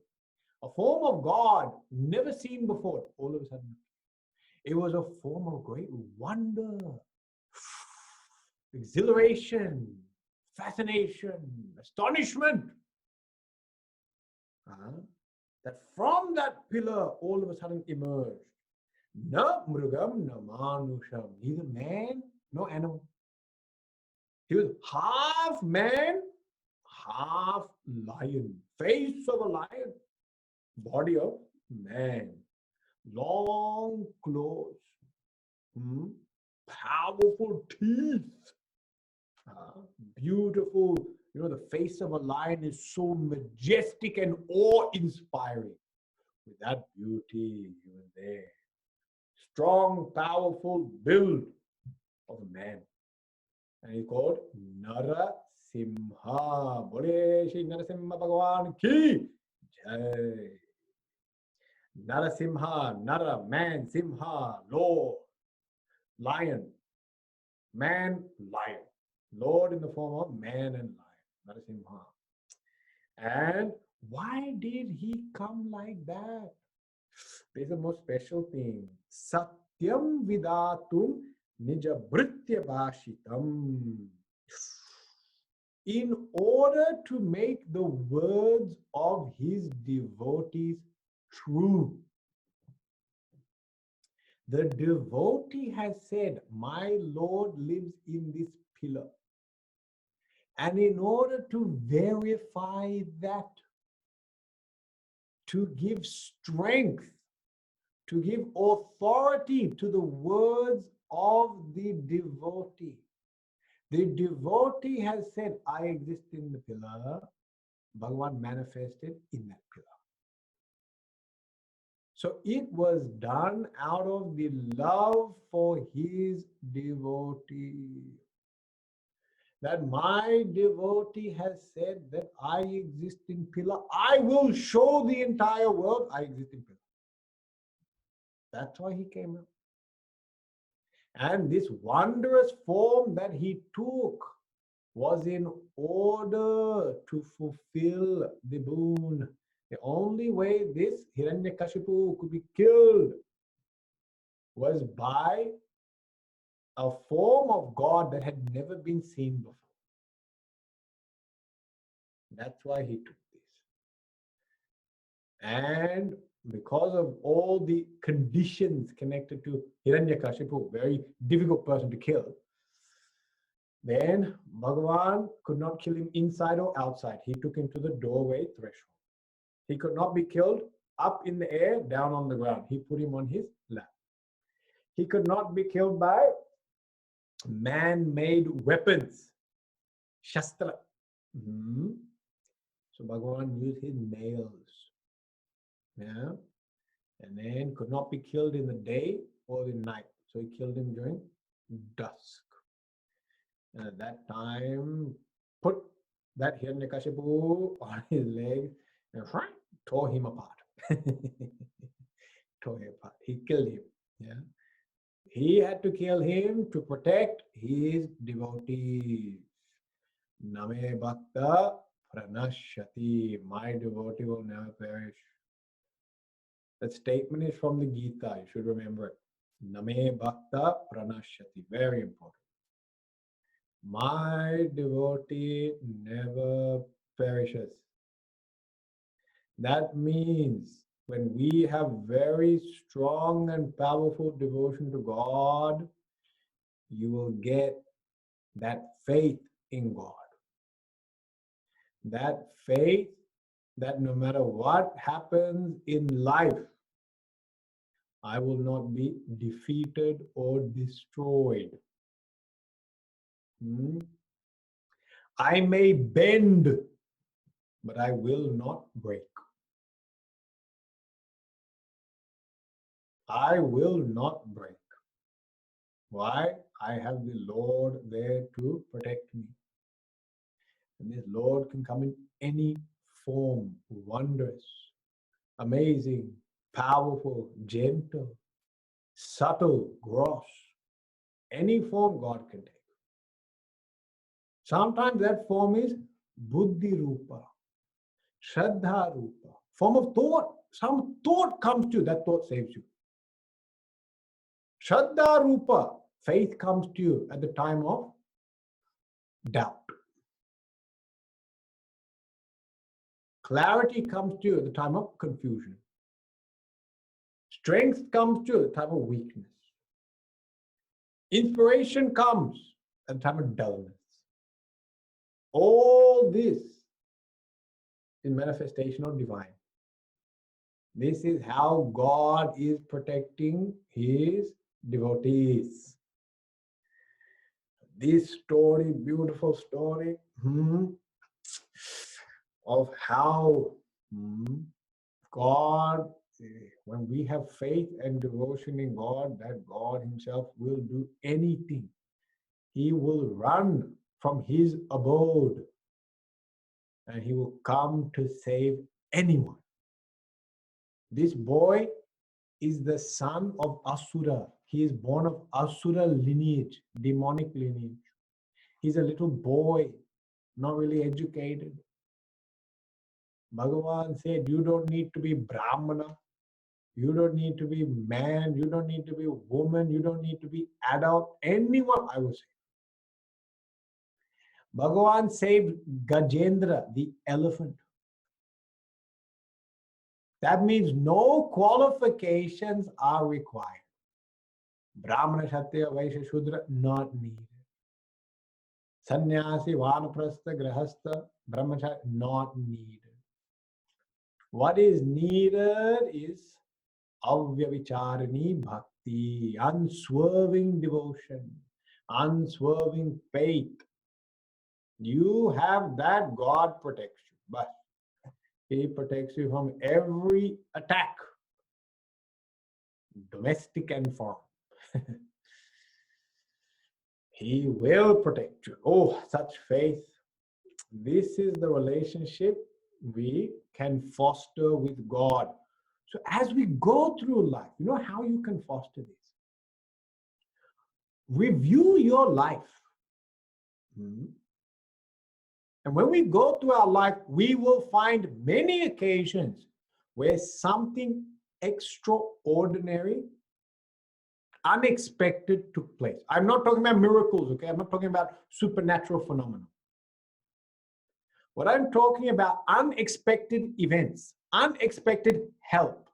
A form of God, never seen before, all of a sudden. It was a form of great wonder, exhilaration, fascination, astonishment. That from that pillar all of a sudden emerged. Na mrugam na manusham. Neither man nor animal. He was half man, half lion. Face of a lion, body of man. Long claws, powerful teeth, beautiful. The face of a lion is so majestic and awe-inspiring. With that beauty, he was there. Strong, powerful build of a man. And he's called Narasimha. Bole Shri Narasimha Bhagavan ki jai. Narasimha, Nara, man, Simha, Lord, lion. Man, lion. Lord in the form of man and lion. Narasimha. And why did he come like that? There's a more special thing. Satyam vidatum nijabhritya bhashitam. In order to make the words of his devotees true. The devotee has said, my Lord lives in this pillar. And in order to verify that, to give strength to give authority to the words of the devotee. The devotee has said, I exist in the pillar. Bhagavan manifested in that pillar. So it was done out of the love for his devotee. That my devotee has said that I exist in pillar. I will show the entire world I exist in pillar. That's why he came out. And this wondrous form that he took was in order to fulfill the boon. The only way this Hiranyakashipu could be killed was by a form of God that had never been seen before. That's why he took this. And because of all the conditions connected to Hiranyakashipu, very difficult person to kill, then Bhagavan could not kill him inside or outside. He took him to the doorway threshold. He could not be killed up in the air, down on the ground. He put him on his lap. He could not be killed by man-made weapons, Shastra. So Bhagavan used his nails. Yeah. And then could not be killed in the day or the night. So he killed him during dusk. And at that time, put that Hiranyakashipu on his leg and tore him apart. Tore him apart. He killed him. Yeah. He had to kill him to protect his devotees. Name bhakta pranashati. My devotee will never perish. That statement is from the Gita. You should remember it. Name bhakta pranashati. Very important. My devotee never perishes. That means when we have very strong and powerful devotion to God, you will get that faith in God. That faith that no matter what happens in life, I will not be defeated or destroyed. I may bend, but I will not break. I will not break. Why? I have the Lord there to protect me. And this Lord can come in any form, wondrous, amazing, powerful, gentle, subtle, gross. Any form God can take. Sometimes that form is Buddhi Rupa, Shraddha Rupa, form of thought. Some thought comes to you, that thought saves you. Shraddha Rupa, faith comes to you at the time of doubt. Clarity comes to you at the time of confusion. Strength comes to you at the time of weakness. Inspiration comes at the time of dullness. All this is manifestation of divine. This is how God is protecting his devotees. This story, beautiful story, of how God, when we have faith and devotion in God, that God himself will do anything. He will run from his abode and he will come to save anyone. This boy is the son of Asura. He is born of Asura lineage, demonic lineage. He's a little boy, not really educated. Bhagavan said, you don't need to be Brahmana. You don't need to be man. You don't need to be woman. You don't need to be adult. Anyone, I will say. Bhagavan saved Gajendra, the elephant. That means no qualifications are required. Brahmana, Kshatriya, Vaishya, Shudra, not needed. Sannyasi, Vanaprastha, Grahastha, Brahmachari, not needed. What is needed is Avyavicharani bhakti, unswerving devotion, unswerving faith. You have that, God protects you. But He protects you from every attack, domestic and foreign. He will protect you. Oh, such faith. This is the relationship we can foster with God. So as we go through life, you know how you can foster this? Review your life. And when we go through our life, we will find many occasions where something extraordinary, unexpected took place. I'm not talking about miracles, okay? I'm not talking about supernatural phenomena. What I'm talking about, unexpected events, unexpected help.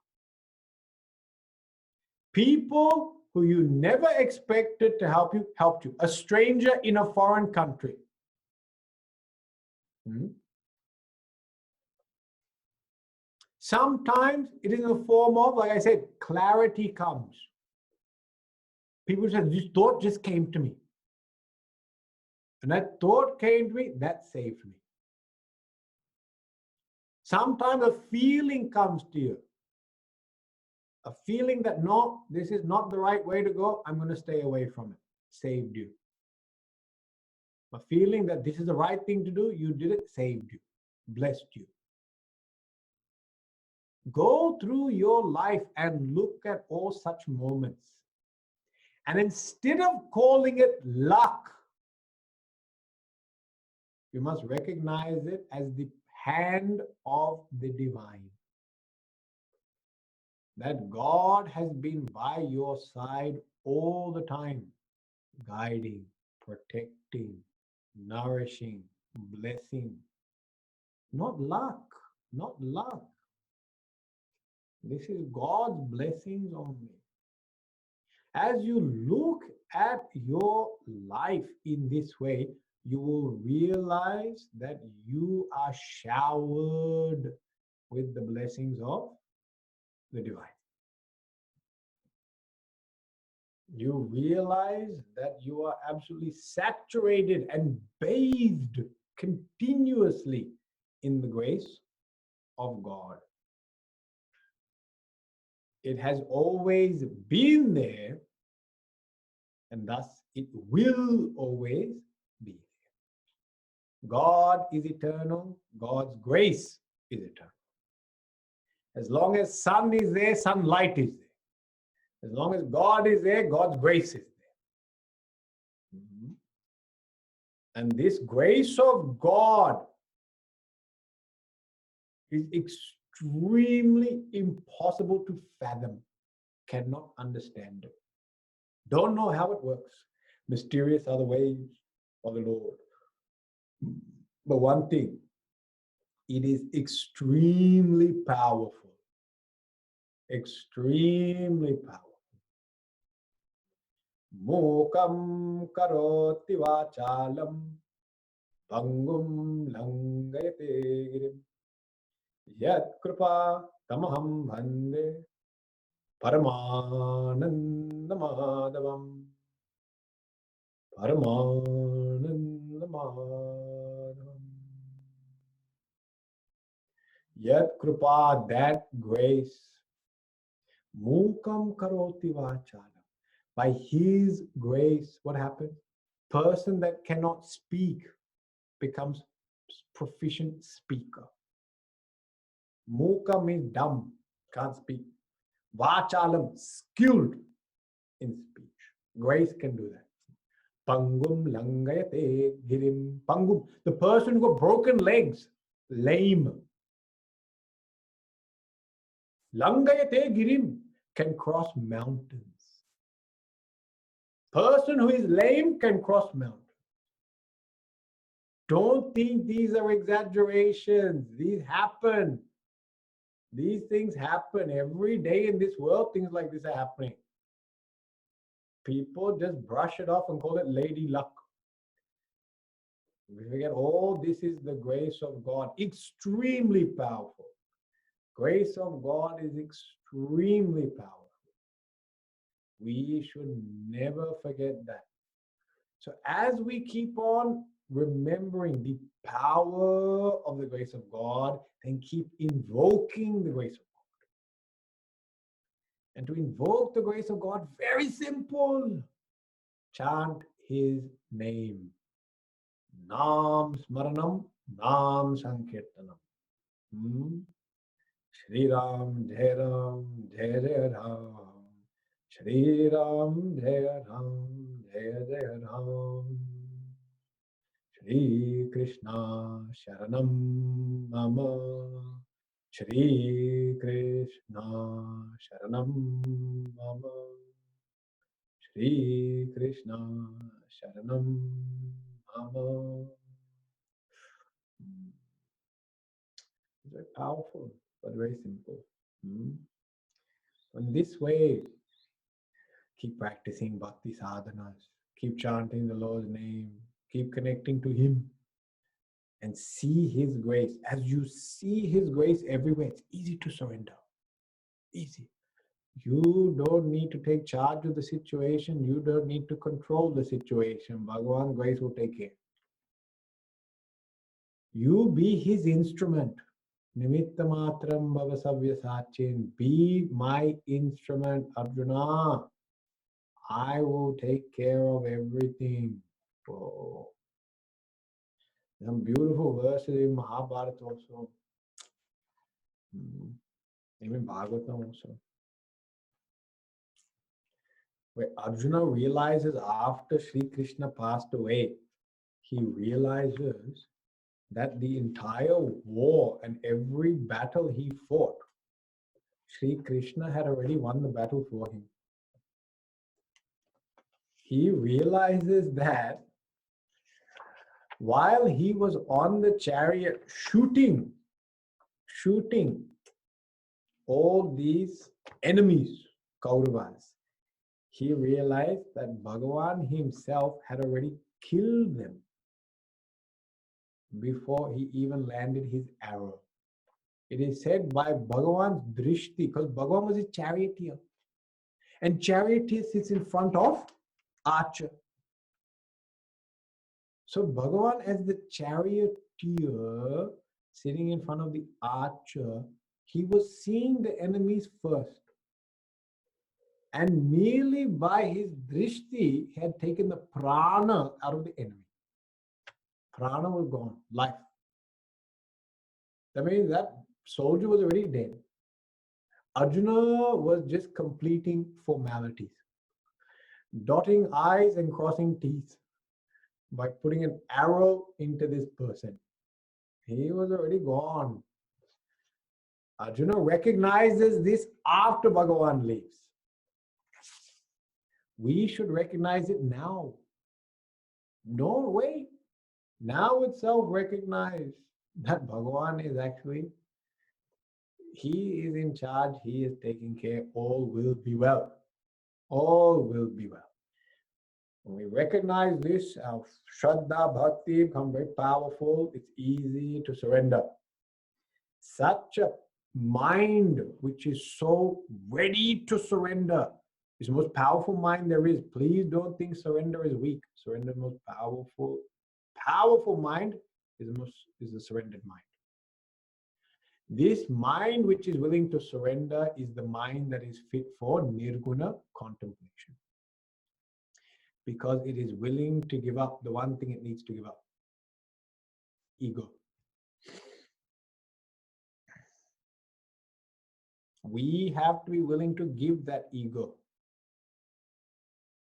People who you never expected to help you, helped you. A stranger in a foreign country. Sometimes it is in the form of, like I said, clarity comes. People say, this thought just came to me. And that thought came to me, that saved me. Sometimes a feeling comes to you. A feeling that, no, this is not the right way to go. I'm going to stay away from it. Saved you. A feeling that this is the right thing to do. You did it, saved you. Blessed you. Go through your life and look at all such moments. And instead of calling it luck, you must recognize it as the hand of the divine. That God has been by your side all the time, guiding, protecting, nourishing, blessing. Not luck, not luck. This is God's blessings on me. As you look at your life in this way, you will realize that you are showered with the blessings of the divine. You realize that you are absolutely saturated and bathed continuously in the grace of God. It has always been there, and thus it will always be there. God is eternal. God's grace is eternal. As long as sun is there, sunlight is there. As long as God is there, God's grace is there. And this grace of God is extremely impossible to fathom. Cannot understand it. Don't know how it works. Mysterious are the ways of the Lord. But one thing, it is extremely powerful. Extremely powerful. Mokam karoti vachalam pangum langayate girim yat kripa tamaham bhande paramananda madhavam. Paramananda madhavam. Yat kripa, that grace. Mukam karoti vachalam. By His grace, what happens? Person that cannot speak becomes proficient speaker. Muka means dumb, can't speak. Vachalam, skilled in speech. Grace can do that. Pangum langayate girim. Pangum, the person who got broken legs, lame. Langayate girim, can cross mountains. Person who is lame can cross mountains. Don't think these are exaggerations. These happen. These things happen every day in this world. Things like this are happening. People just brush it off and call it lady luck. We forget, oh, this is the grace of God. Extremely powerful. Grace of God is extremely powerful. We should never forget that. So as we keep on remembering the power of the grace of God, then keep invoking the grace of God. And to invoke the grace of God, very simple. Chant his name. Nam Smaranam, Nam Sankirtanam. Shri Ram, Jai Ram, Jai Jai Ram. Shri Ram, Jai Ram, Jai Jai Ram. Shri Krishna Sharanam Mama. Shri Krishna Sharanam Mama. Shri Krishna Sharanam Mama. It's very powerful, but very simple. In this way, keep practicing bhakti sadhanas, keep chanting the Lord's name, keep connecting to Him, and see His grace. As you see His grace everywhere, it's easy to surrender. Easy. You don't need to take charge of the situation. You don't need to control the situation. Bhagavan's grace will take care. You be His instrument. Nimitta matram bhavasavya sachin. Be my instrument, Arjuna. I will take care of everything. Oh. Some beautiful verses in Mahabharata also. Even Bhagavatam also. Where Arjuna realizes after Sri Krishna passed away, he realizes that the entire war and every battle he fought, Sri Krishna had already won the battle for him. He realizes that while he was on the chariot shooting all these enemies, Kauravas, he realized that Bhagavan himself had already killed them before he even landed his arrow. It is said by Bhagavan's drishti, because Bhagavan was a charioteer. And charioteer sits in front of archer. So Bhagavan as the charioteer sitting in front of the archer, he was seeing the enemies first. And merely by his drishti, he had taken the prana out of the enemy. Prana was gone, life. That means that soldier was already dead. Arjuna was just completing formalities, dotting I's and crossing T's by putting an arrow into this person. He was already gone. Arjuna recognizes this after Bhagavan leaves. We should recognize it now. Don't wait. Now itself recognize that Bhagavan is actually, he is in charge, he is taking care, all will be well. All will be well. When we recognize this, our Shraddha Bhakti become very powerful. It's easy to surrender. Such a mind which is so ready to surrender is the most powerful mind there is. Please don't think surrender is weak. Surrender is the most powerful mind is the surrendered mind. This mind which is willing to surrender is the mind that is fit for nirguna contemplation. Because it is willing to give up the one thing it needs to give up. Ego. We have to be willing to give that ego.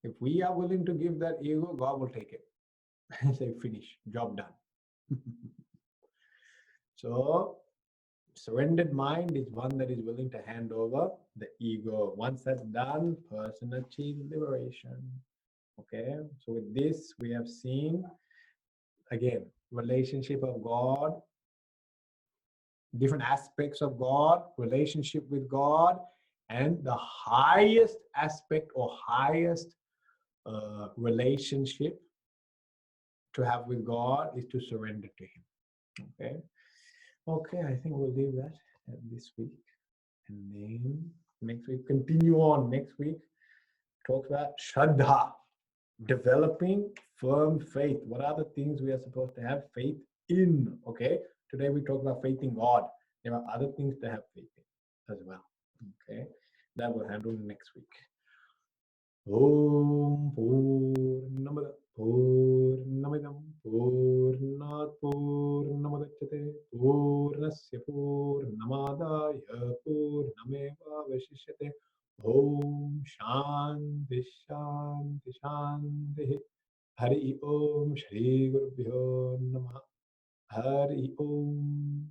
If we are willing to give that ego, God will take it. Say, finish, job done. So, surrendered mind is one that is willing to hand over the ego. Once that's done, person achieves liberation. Okay, so with this, we have seen, again, relationship of God, different aspects of God, relationship with God, and the highest aspect or highest relationship to have with God is to surrender to Him. Okay, I think we'll leave that. this week. And then next week, continue on. Next week, talk about Shraddha, developing firm faith. What are the things we are supposed to have faith in? Okay. Today we talk about faith in God. There are other things to have faith in as well. Okay. That we'll handle next week. Om Purnamada Purnamidam Purnat Purnamudachyate Purnasya Purnamadaya Purnameva Vashishyate Om Shanti Shanti Shanti Hari Om Shri Gurubhyo Namaha Hari Om